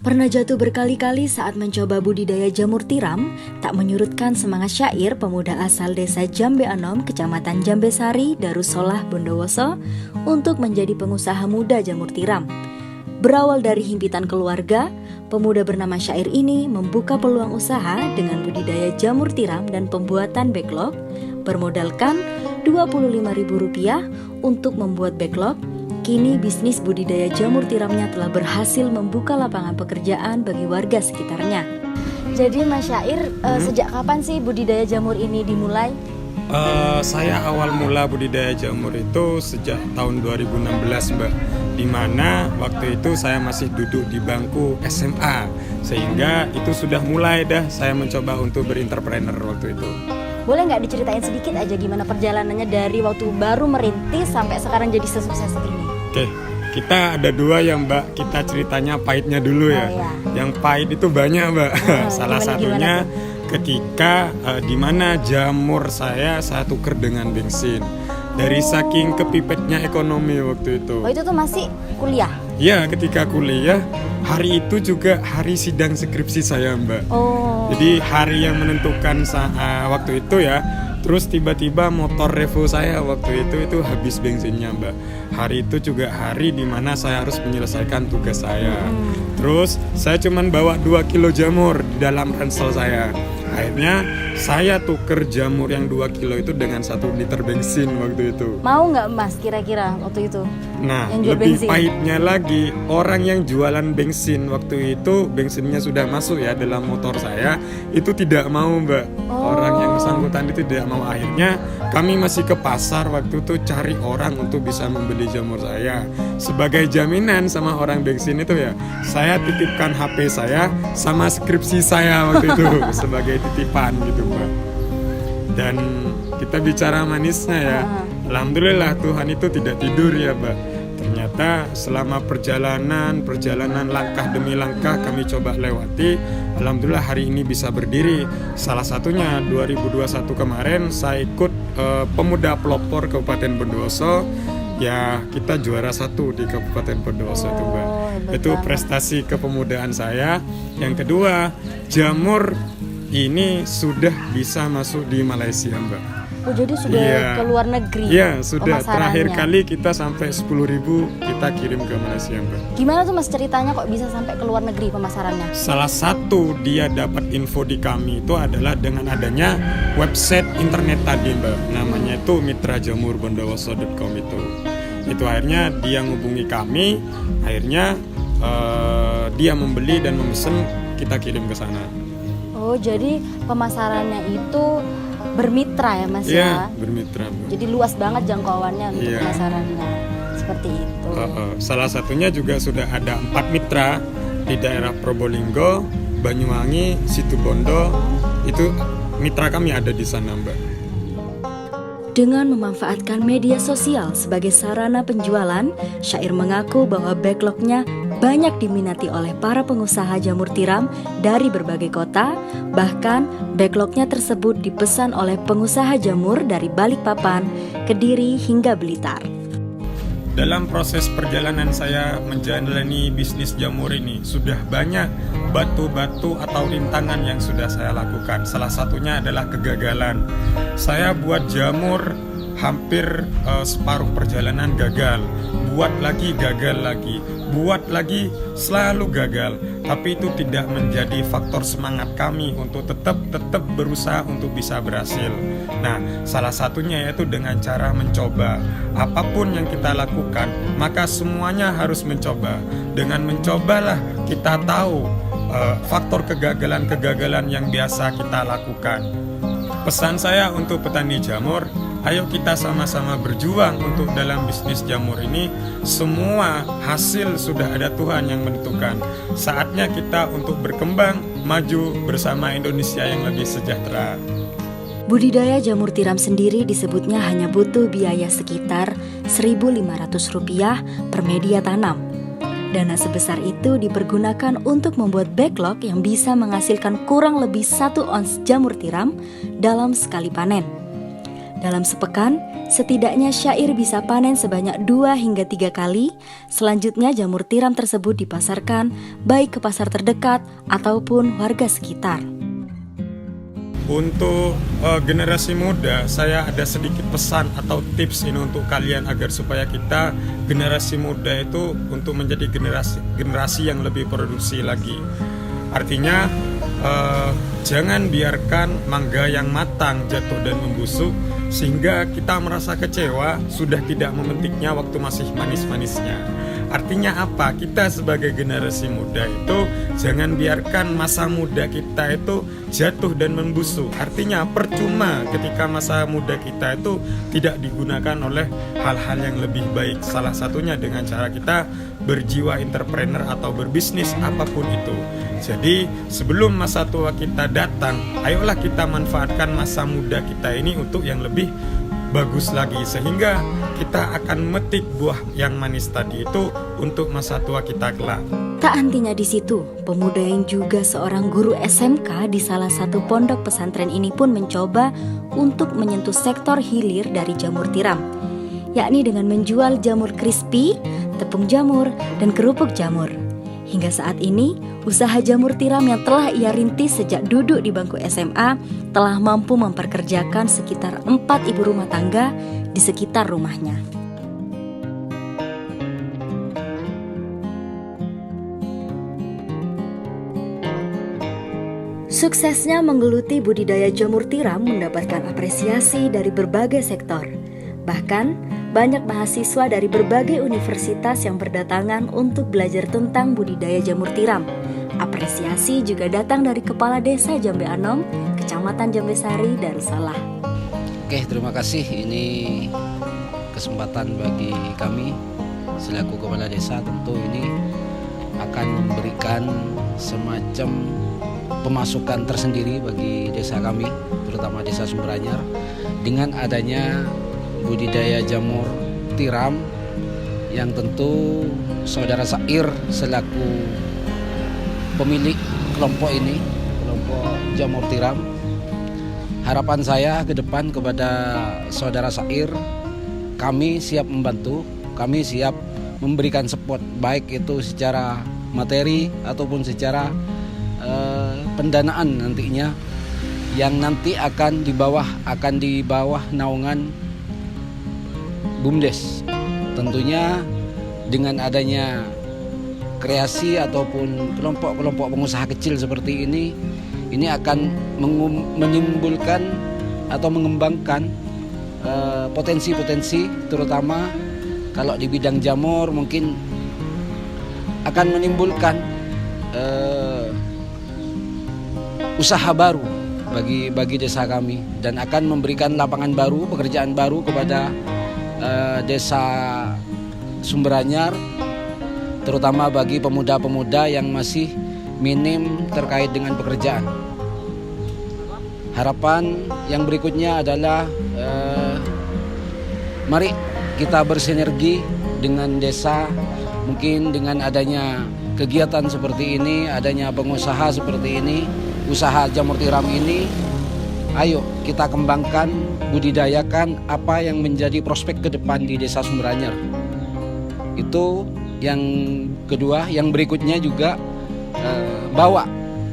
Pernah jatuh berkali-kali saat mencoba budidaya jamur tiram, tak menyurutkan semangat syair pemuda asal desa Jambe Anom, kecamatan Jambesari, Darussolah, Bondowoso, untuk menjadi pengusaha muda jamur tiram. Berawal dari himpitan keluarga, pemuda bernama Syair ini membuka peluang usaha dengan budidaya jamur tiram dan pembuatan backlog, bermodalkan Rp25.000 untuk membuat backlog. Kini bisnis budidaya jamur tiramnya telah berhasil membuka lapangan pekerjaan bagi warga sekitarnya. Jadi Mas Syair, sejak kapan sih budidaya jamur ini dimulai? Saya awal mula budidaya jamur itu sejak tahun 2016, Mbak. Dimana waktu itu saya masih duduk di bangku SMA, sehingga itu sudah mulai saya mencoba untuk berentrepreneur waktu itu. Boleh nggak diceritain sedikit aja gimana perjalanannya dari waktu baru merintis sampai sekarang jadi sesukses ini? Oke, kita ada dua ya Mbak, kita ceritanya pahitnya dulu ya. Iya. Yang pahit itu banyak Mbak. Salah satunya ketika dimana jamur saya tuker dengan bensin. Dari saking kepipetnya ekonomi waktu itu. Oh, itu tuh masih kuliah? Ya, ketika kuliah, hari itu juga hari sidang skripsi saya Mbak. Oh. Jadi hari yang menentukan waktu itu ya. Terus tiba-tiba motor Revo saya waktu itu habis bensinnya Mbak. Hari itu juga hari dimana saya harus menyelesaikan tugas saya. Terus saya cuman bawa 2 kilo jamur di dalam ransel saya. Akhirnya saya tuker jamur yang 2 kilo itu dengan 1 liter bensin waktu itu. Mau nggak Mas kira-kira waktu itu? Nah, yang jual lebih bensin? Pahitnya lagi, orang yang jualan bensin waktu itu, bensinnya sudah masuk ya dalam motor saya, itu tidak mau Mbak. Orang yang bersangkutan itu tidak mau. Akhirnya kami masih ke pasar waktu itu cari orang untuk bisa membeli jamur saya. Sebagai jaminan sama orang bensin itu ya, saya titipkan HP saya sama skripsi saya waktu itu sebagai titipan gitu Mbak. Dan kita bicara manisnya ya, alhamdulillah Tuhan itu tidak tidur ya Mbak. Ternyata selama perjalanan langkah demi langkah kami coba lewati, alhamdulillah hari ini bisa berdiri. Salah satunya 2021 kemarin saya ikut pemuda pelopor Kabupaten Bondowoso. Ya, kita juara 1 di Kabupaten Bondowoso itu Mbak. Itu prestasi kepemudaan saya. Yang kedua, jamur ini sudah bisa masuk di Malaysia Mbak. Oh, jadi sudah ke luar negeri? Iya, sudah. Terakhir kali kita sampai 10.000 kita kirim ke Malaysia Mbak. Gimana tuh Mas ceritanya kok bisa sampai ke luar negeri pemasarannya? Salah satu dia dapat info di kami itu adalah dengan adanya website internet tadi Mbak. Namanya itu mitrajamur.bondowoso.com itu. Itu akhirnya dia menghubungi kami, akhirnya dia membeli dan memesan, kita kirim ke sana. Oh, jadi pemasarannya itu bermitra ya Mas ya? Iya, bermitra Mbak. Jadi luas banget jangkauannya untuk pemasarannya. Seperti itu. Salah satunya juga sudah ada 4 mitra di daerah Probolinggo, Banyuwangi, Situbondo. Itu mitra kami ada di sana Mbak. Dengan memanfaatkan media sosial sebagai sarana penjualan, Syair mengaku bahwa backlognya banyak diminati oleh para pengusaha jamur tiram dari berbagai kota. Bahkan backlognya tersebut dipesan oleh pengusaha jamur dari Balikpapan, Kediri hingga Blitar. Dalam proses perjalanan saya menjalani bisnis jamur ini, sudah banyak batu-batu atau rintangan yang sudah saya lakukan. Salah satunya adalah kegagalan. Saya buat jamur hampir separuh perjalanan gagal. Buat lagi gagal lagi. Buat lagi selalu gagal. Tapi itu tidak menjadi faktor semangat kami untuk tetap berusaha untuk bisa berhasil. Nah, salah satunya yaitu dengan cara mencoba. Apapun yang kita lakukan, maka semuanya harus mencoba. Dengan mencobalah kita tahu faktor kegagalan-kegagalan yang biasa kita lakukan. Pesan saya untuk petani jamur, ayo kita sama-sama berjuang untuk dalam bisnis jamur ini. Semua hasil sudah ada Tuhan yang menentukan. Saatnya kita untuk berkembang, maju bersama Indonesia yang lebih sejahtera. Budidaya jamur tiram sendiri disebutnya hanya butuh biaya sekitar Rp1.500 per media tanam. Dana sebesar itu dipergunakan untuk membuat backlog yang bisa menghasilkan kurang lebih 1 ons jamur tiram dalam sekali panen. Dalam sepekan, Setidaknya syair bisa panen sebanyak 2 hingga 3 kali. Selanjutnya jamur tiram tersebut dipasarkan baik ke pasar terdekat ataupun warga sekitar. Untuk generasi muda, saya ada sedikit pesan atau tips ini untuk kalian agar supaya kita generasi muda itu untuk menjadi generasi yang lebih produksi lagi. Artinya jangan biarkan mangga yang matang jatuh dan membusuk sehingga kita merasa kecewa sudah tidak memetiknya waktu masih manis-manisnya. Artinya apa? Kita sebagai generasi muda itu jangan biarkan masa muda kita itu jatuh dan membusuk. Artinya percuma ketika masa muda kita itu tidak digunakan oleh hal-hal yang lebih baik. Salah satunya dengan cara kita berjiwa entrepreneur atau berbisnis apapun itu. Jadi sebelum masa tua kita datang, ayolah kita manfaatkan masa muda kita ini untuk yang lebih bagus lagi, sehingga kita akan metik buah yang manis tadi itu untuk masa tua kita kelak. Tak hentinya di situ, pemuda yang juga seorang guru SMK di salah satu pondok pesantren ini pun mencoba untuk menyentuh sektor hilir dari jamur tiram, yakni dengan menjual jamur crispy, tepung jamur, dan kerupuk jamur. Hingga saat ini, usaha jamur tiram yang telah ia rintis sejak duduk di bangku SMA telah mampu memperkerjakan sekitar 4 ibu rumah tangga di sekitar rumahnya. Suksesnya menggeluti budidaya jamur tiram mendapatkan apresiasi dari berbagai sektor. Bahkan, banyak mahasiswa dari berbagai universitas yang berdatangan untuk belajar tentang budidaya jamur tiram. Apresiasi juga datang dari Kepala Desa Jambe Anom, Kecamatan Jambesari, Darussalam. Oke, terima kasih. Ini kesempatan bagi kami selaku Kepala Desa. Tentu ini akan memberikan semacam pemasukan tersendiri bagi desa kami, terutama Desa Sumberanyar, dengan adanya budidaya jamur tiram yang tentu saudara Sair selaku pemilik kelompok ini, kelompok jamur tiram, harapan saya ke depan kepada saudara Sair, kami siap membantu, kami siap memberikan support, baik itu secara materi ataupun secara pendanaan nantinya, yang nanti akan di bawah naungan BUMDes. Tentunya dengan adanya kreasi ataupun kelompok-kelompok pengusaha kecil seperti ini akan menimbulkan atau mengembangkan potensi-potensi, terutama kalau di bidang jamur mungkin akan menimbulkan usaha baru bagi desa kami, dan akan memberikan lapangan baru, pekerjaan baru kepada Desa Sumberanyar, terutama bagi pemuda-pemuda yang masih minim terkait dengan pekerjaan. Harapan yang berikutnya adalah mari kita bersinergi dengan desa, mungkin dengan adanya kegiatan seperti ini, adanya pengusaha seperti ini, usaha jamur tiram ini, ayo kita kembangkan, budidayakan apa yang menjadi prospek ke depan di Desa Sumberanyar. Itu yang kedua. Yang berikutnya juga bawa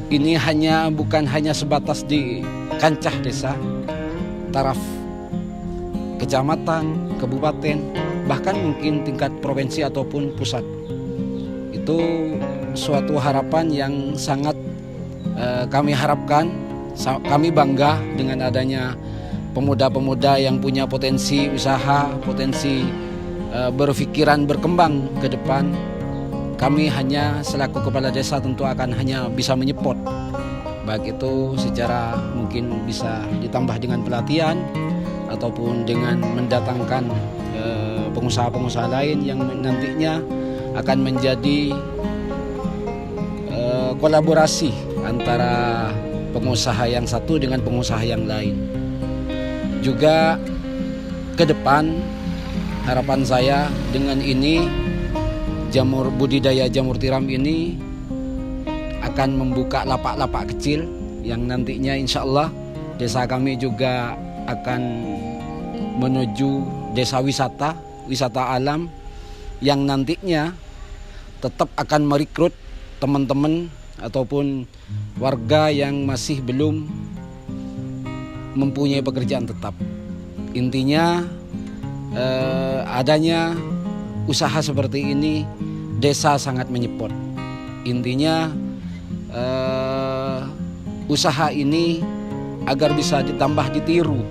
ini bukan hanya sebatas di kancah desa, taraf kecamatan, kabupaten, bahkan mungkin tingkat provinsi ataupun pusat. Itu suatu harapan yang sangat kami harapkan. Kami bangga dengan adanya pemuda-pemuda yang punya potensi usaha, potensi berpikiran berkembang ke depan. Kami hanya selaku kepala desa tentu akan hanya bisa menyeport, baik itu secara mungkin bisa ditambah dengan pelatihan ataupun dengan mendatangkan pengusaha-pengusaha lain yang nantinya akan menjadi kolaborasi antara pengusaha yang satu dengan pengusaha yang lain. Juga ke depan harapan saya dengan ini budidaya jamur tiram ini akan membuka lapak-lapak kecil yang nantinya insya Allah desa kami juga akan menuju desa wisata alam yang nantinya tetap akan merekrut teman-teman ataupun warga yang masih belum mempunyai pekerjaan tetap. Intinya adanya usaha seperti ini, desa sangat menyepot. Intinya usaha ini agar bisa ditambah ditiru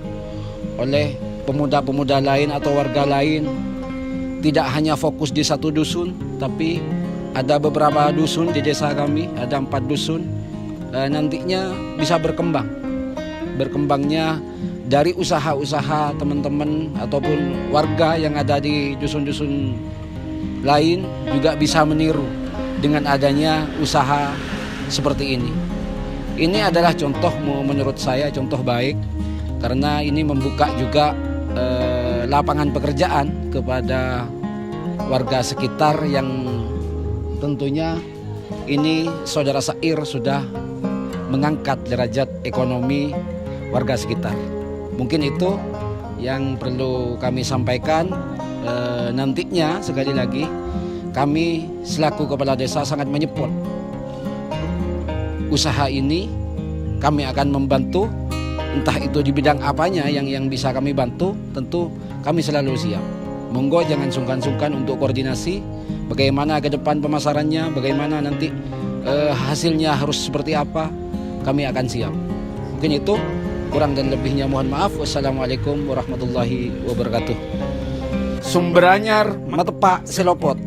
oleh pemuda-pemuda lain atau warga lain, tidak hanya fokus di satu dusun, tapi ada beberapa dusun di desa kami, ada 4 dusun, nantinya bisa berkembang. Berkembangnya dari usaha-usaha teman-teman ataupun warga yang ada di dusun-dusun lain juga bisa meniru dengan adanya usaha seperti ini. Ini adalah contoh, menurut saya contoh baik, karena ini membuka juga lapangan pekerjaan kepada warga sekitar yang tentunya ini saudara Syair sudah mengangkat derajat ekonomi warga sekitar. Mungkin itu yang perlu kami sampaikan. Nantinya sekali lagi kami selaku kepala desa sangat menyupport usaha ini. Kami akan membantu, entah itu di bidang apanya yang bisa kami bantu, tentu kami selalu siap. Monggo jangan sungkan-sungkan untuk koordinasi bagaimana ke depan pemasarannya, bagaimana nanti hasilnya harus seperti apa, kami akan siap. Mungkin itu, kurang dan lebihnya mohon maaf. Wassalamualaikum warahmatullahi wabarakatuh. Sumber Anyar, Matepak, Selopot.